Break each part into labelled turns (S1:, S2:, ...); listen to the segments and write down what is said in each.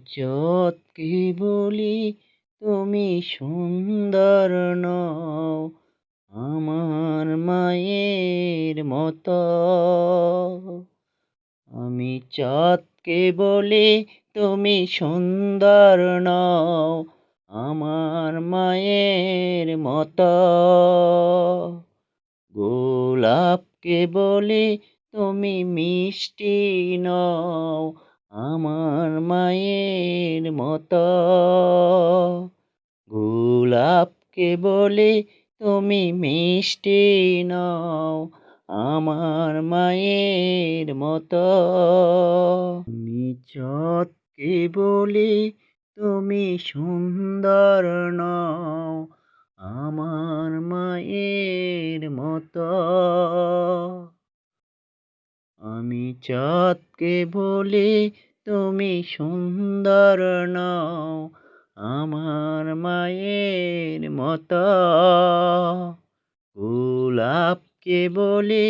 S1: চাঁদকে বলি তুমি সুন্দর নও, আমার মায়ের মতো। আমি চাঁদকে বলি তুমি সুন্দর নও, আমার মায়ের মতো। গোলাপকে বলি তুমি মিষ্টি নও, আমার মায়ের মতো। গোলাপকে বলি তুমি মিষ্টি নও, আমার মায়ের মতো। আমি চাঁদকে বলি তুমি সুন্দর নও, আমার মায়ের মতো। আমি চাঁদকে বলি তুমি সুন্দর নও, আমার মায়ের মতো। গোলাপকে বলি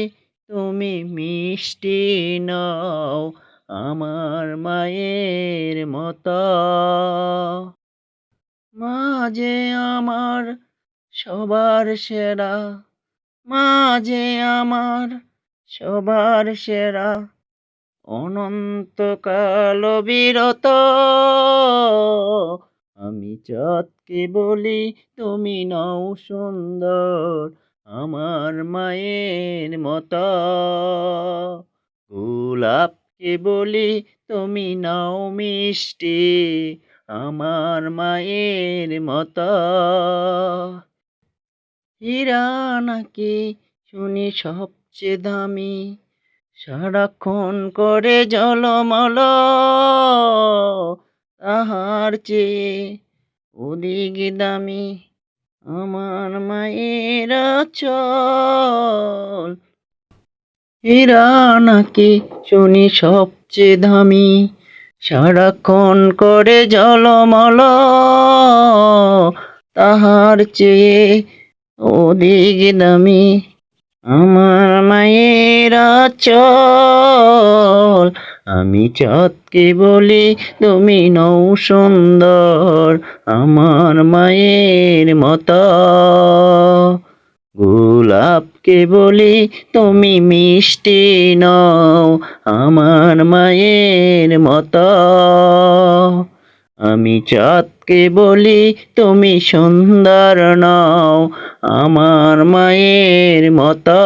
S1: তুমি মিষ্টি নও, আমার মায়ের মতো। মা যে আমার সবার সেরা, মা যে আমার সবার সেরা, অনন্তকাল বিরত। আমি চাঁদকে বলি তুমি নও সুন্দর, আমার মায়ের মতো। গোলাপকে বলি তুমি নাও মিষ্টি, আমার মায়ের মতো। হীরা নাকি শুনি সবচেয়ে দামি, সারাক্ষণ করে ঝলমল, তাহার চেয়ে অধিক দামি আমার মায়ের আঁচল। হীরা নাকি শুনি সবচেয়ে দামি, সারাক্ষণ করে ঝলমল, তাহার চেয়ে অধিক দামি আমার মায়ের আঁচল। আমি চাঁদকে বলি তুমি নও সুন্দর, আমার মায়ের মতো। গোলাপকে বলি তুমি মিষ্টি নও, আমার মায়ের মতো। আমি চাঁদকে বলি তুমি সুন্দর নও, আমার মায়ের মতো।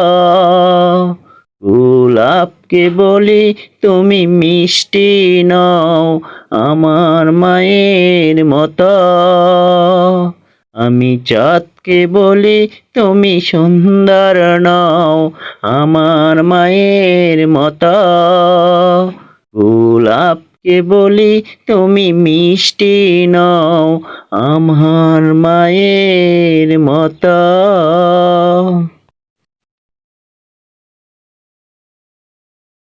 S1: গোলাপকে বলি তুমি মিষ্টি নও, আমার মায়ের মতো। আমি চাঁদকে বলি তুমি সুন্দর নও, আমার মায়ের মতো। গোলাপকে বলি তুমি মিষ্টি নও, আমার মায়ের মতো।